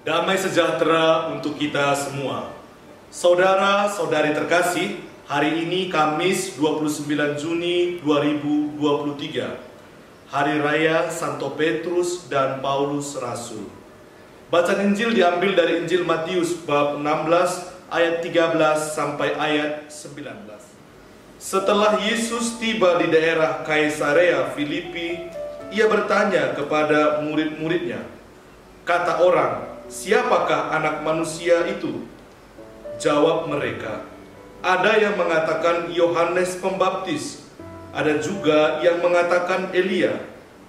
Damai sejahtera untuk kita semua. Saudara-saudari terkasih, hari ini Kamis 29 Juni 2023, Hari Raya Santo Petrus dan Paulus Rasul. Bacaan Injil diambil dari Injil Matius bab 16 ayat 13 sampai ayat 19. Setelah Yesus tiba di daerah Kaisarea Filipi, ia bertanya kepada murid-muridnya, kata orang, "Siapakah anak manusia itu?" Jawab mereka, "Ada yang mengatakan Yohanes Pembaptis, ada juga yang mengatakan Elia,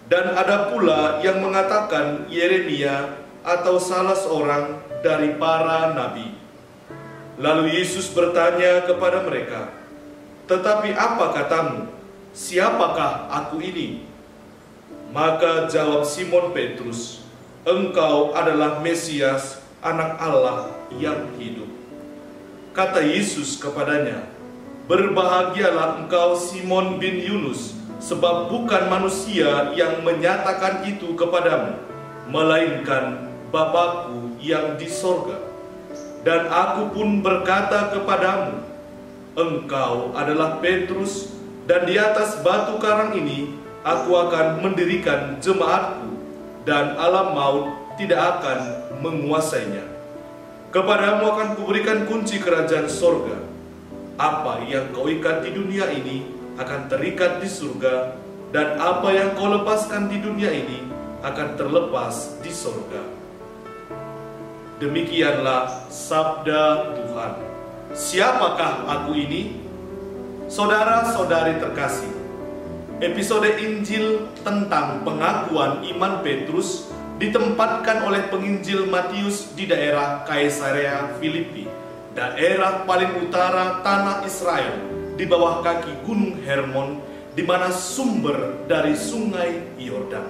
dan ada pula yang mengatakan Yeremia atau salah seorang dari para nabi." Lalu Yesus bertanya kepada mereka, "Tetapi apa katamu? Siapakah aku ini?" Maka jawab Simon Petrus, "Engkau adalah Mesias, Anak Allah yang hidup." Kata Yesus kepadanya, "Berbahagialah engkau Simon bin Yunus, sebab bukan manusia yang menyatakan itu kepadamu, melainkan Bapa-Ku yang di sorga. Dan aku pun berkata kepadamu, engkau adalah Petrus, dan di atas batu karang ini aku akan mendirikan jemaatku, dan alam maut tidak akan menguasainya. Kepadamu akan kuberikan kunci kerajaan sorga. Apa yang kau ikat di dunia ini akan terikat di surga, dan apa yang kau lepaskan di dunia ini akan terlepas di sorga." Demikianlah sabda Tuhan. Siapakah aku ini? Saudara-saudari terkasih, episode Injil tentang pengakuan iman Petrus ditempatkan oleh penginjil Matius di daerah Kaisarea Filipi, daerah paling utara tanah Israel, di bawah kaki Gunung Hermon, di mana sumber dari sungai Yordan.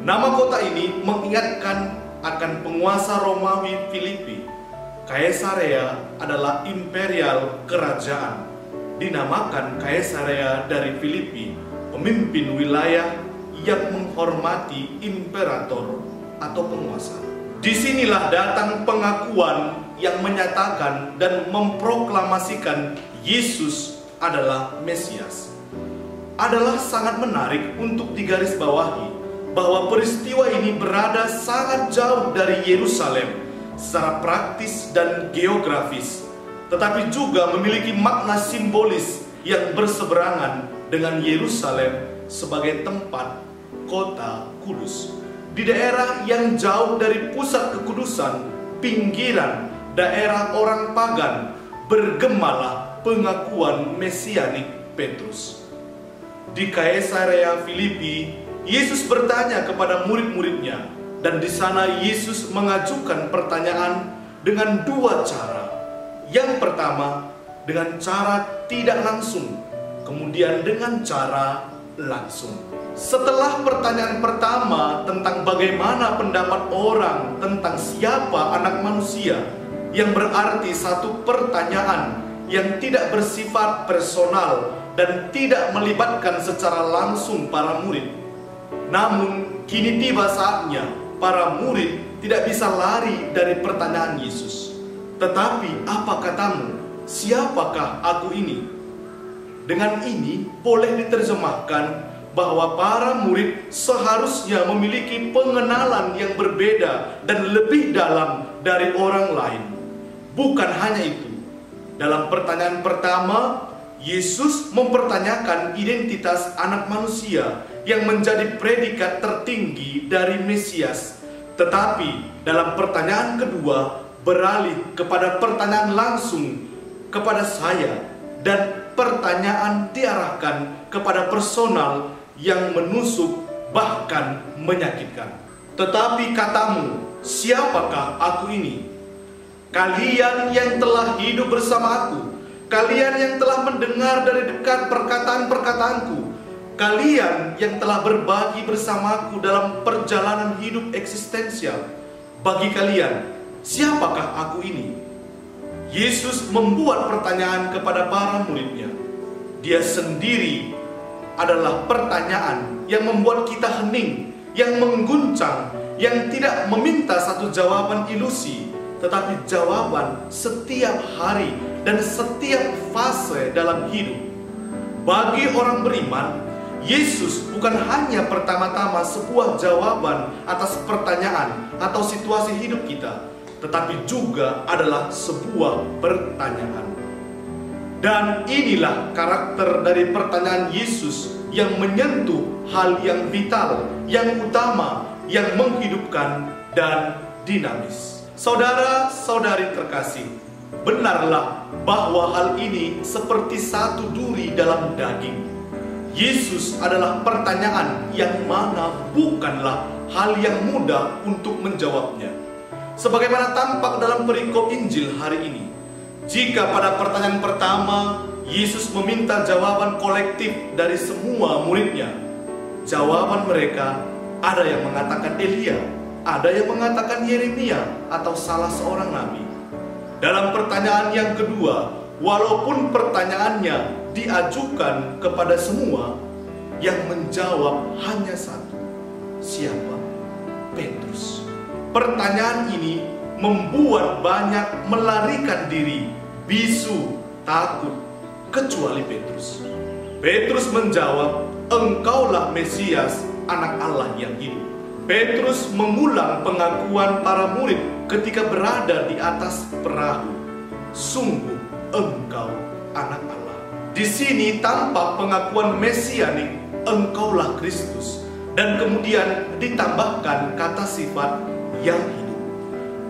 Nama kota ini mengingatkan akan penguasa Romawi Filipi. Kaisarea adalah imperial kerajaan. Dinamakan Kaisarea dari Filipi, pemimpin wilayah yang menghormati imperator atau penguasa. Disinilah datang pengakuan yang menyatakan dan memproklamasikan Yesus adalah Mesias. Adalah sangat menarik untuk digarisbawahi bahwa peristiwa ini berada sangat jauh dari Yerusalem secara praktis dan geografis, tetapi juga memiliki makna simbolis yang berseberangan dengan Yerusalem sebagai tempat kota kudus. Di daerah yang jauh dari pusat kekudusan, pinggiran daerah orang pagan, bergemalah pengakuan mesianik Petrus. Di Kaisarea Filipi, Yesus bertanya kepada murid-muridnya, dan di sana Yesus mengajukan pertanyaan dengan dua cara. Yang pertama, dengan cara tidak langsung, kemudian dengan cara langsung. Setelah pertanyaan pertama tentang bagaimana pendapat orang tentang siapa anak manusia, yang berarti satu pertanyaan yang tidak bersifat personal dan tidak melibatkan secara langsung para murid. Namun kini tiba saatnya para murid tidak bisa lari dari pertanyaan Yesus. "Tetapi apa katamu? Siapakah aku ini?" Dengan ini boleh diterjemahkan bahwa para murid seharusnya memiliki pengenalan yang berbeda dan lebih dalam dari orang lain. Bukan hanya itu, dalam pertanyaan pertama, Yesus mempertanyakan identitas anak manusia yang menjadi predikat tertinggi dari Mesias. Tetapi dalam pertanyaan kedua beralih kepada pertanyaan langsung kepada saya, dan pertanyaan diarahkan kepada personal yang menusuk bahkan menyakitkan. "Tetapi katamu, siapakah aku ini?" Kalian yang telah hidup bersama aku, kalian yang telah mendengar dari dekat perkataan-perkataanku, kalian yang telah berbagi bersamaku dalam perjalanan hidup eksistensial, bagi kalian, siapakah aku ini? Yesus membuat pertanyaan kepada para muridnya. Dia sendiri adalah pertanyaan yang membuat kita hening yang mengguncang, yang tidak meminta satu jawaban ilusi, tetapi jawaban setiap hari dan setiap fase dalam hidup. Bagi orang beriman, Yesus bukan hanya pertama-tama sebuah jawaban atas pertanyaan atau situasi hidup kita, tetapi juga adalah sebuah pertanyaan. Dan inilah karakter dari pertanyaan Yesus yang menyentuh hal yang vital, yang utama, yang menghidupkan dan dinamis. Saudara-saudari terkasih, benarlah bahwa hal ini seperti satu duri dalam daging. Yesus adalah pertanyaan yang mana bukanlah hal yang mudah untuk menjawabnya. Sebagaimana tampak dalam perikop Injil hari ini, jika pada pertanyaan pertama Yesus meminta jawaban kolektif dari semua muridnya, jawaban mereka ada yang mengatakan Elia, ada yang mengatakan Yeremia atau salah seorang nabi. Dalam pertanyaan yang kedua, walaupun pertanyaannya diajukan kepada semua, yang menjawab hanya satu. Siapa? Petrus. Pertanyaan ini membuat banyak melarikan diri, bisu, takut, kecuali Petrus. Petrus menjawab, "Engkaulah Mesias, Anak Allah yang hidup." Petrus mengulang pengakuan para murid ketika berada di atas perahu. "Sungguh engkau Anak Allah." Di sini tampak pengakuan mesianik, "Engkaulah Kristus," dan kemudian ditambahkan kata sifat yang hidup.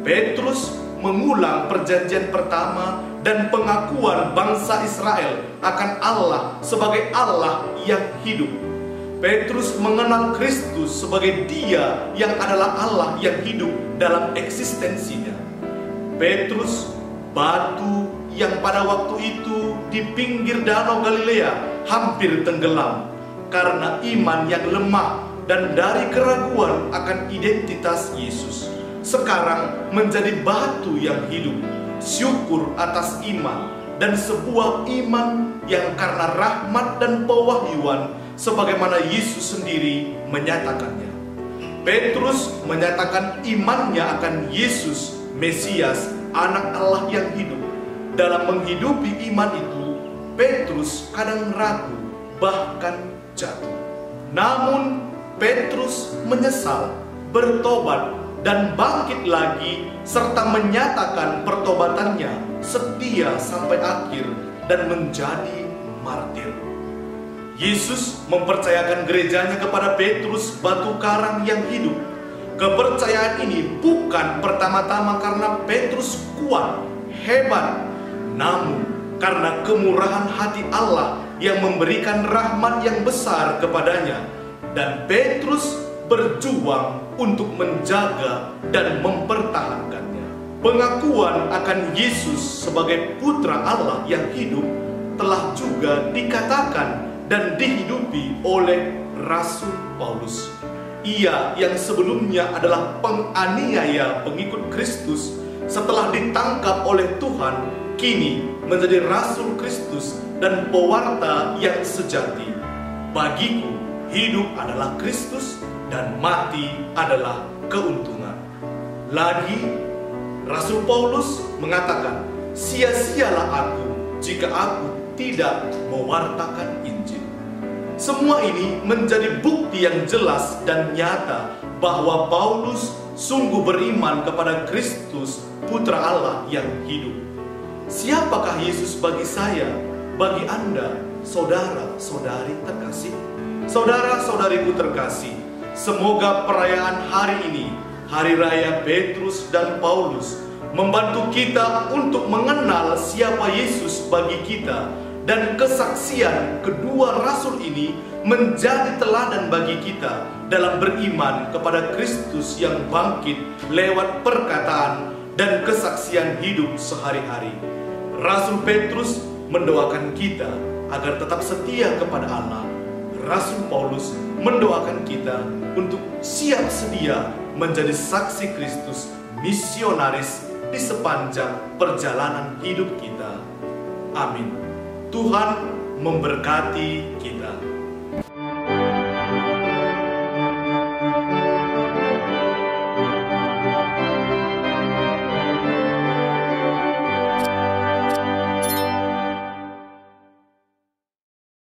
Petrus mengulang perjanjian pertama dan pengakuan bangsa Israel akan Allah sebagai Allah yang hidup. Petrus mengenal Kristus sebagai Dia yang adalah Allah yang hidup dalam eksistensinya. Petrus, batu yang pada waktu itu di pinggir danau Galilea hampir tenggelam karena iman yang lemah dan dari keraguan akan identitas Yesus, sekarang menjadi batu yang hidup. Syukur atas iman, dan sebuah iman yang karena rahmat dan pewahyuan sebagaimana Yesus sendiri menyatakannya. Petrus menyatakan imannya akan Yesus, Mesias, Anak Allah yang hidup. Dalam menghidupi iman itu, Petrus kadang ragu, bahkan jatuh. Namun Petrus menyesal, bertobat, dan bangkit lagi, serta menyatakan pertobatannya setia sampai akhir dan menjadi martir. Yesus mempercayakan gerejanya kepada Petrus, batu karang yang hidup. Kepercayaan ini bukan pertama-tama karena Petrus kuat, hebat, namun karena kemurahan hati Allah yang memberikan rahmat yang besar kepadanya, dan Petrus berjuang untuk menjaga dan mempertahankannya. Pengakuan akan Yesus sebagai Putra Allah yang hidup telah juga dikatakan dan dihidupi oleh Rasul Paulus. Ia yang sebelumnya adalah penganiaya pengikut Kristus, setelah ditangkap oleh Tuhan, kini menjadi Rasul Kristus dan pewarta yang sejati. Bagiku, hidup adalah Kristus dan mati adalah keuntungan. Lagi, Rasul Paulus mengatakan, "Sia-sialah aku jika aku tidak mewartakan Injil." Semua ini menjadi bukti yang jelas dan nyata bahwa Paulus sungguh beriman kepada Kristus, Putra Allah yang hidup. Siapakah Yesus bagi saya, bagi Anda, saudara-saudari terkasih? Saudara-saudariku terkasih, semoga perayaan hari ini, Hari Raya Petrus dan Paulus, membantu kita untuk mengenal siapa Yesus bagi kita, dan kesaksian kedua rasul ini menjadi teladan bagi kita dalam beriman kepada Kristus yang bangkit lewat perkataan dan kesaksian hidup sehari-hari. Rasul Petrus mendoakan kita agar tetap setia kepada Allah. Rasul Paulus mendoakan kita untuk siap sedia menjadi saksi Kristus, misionaris di sepanjang perjalanan hidup kita. Amin. Tuhan memberkati kita.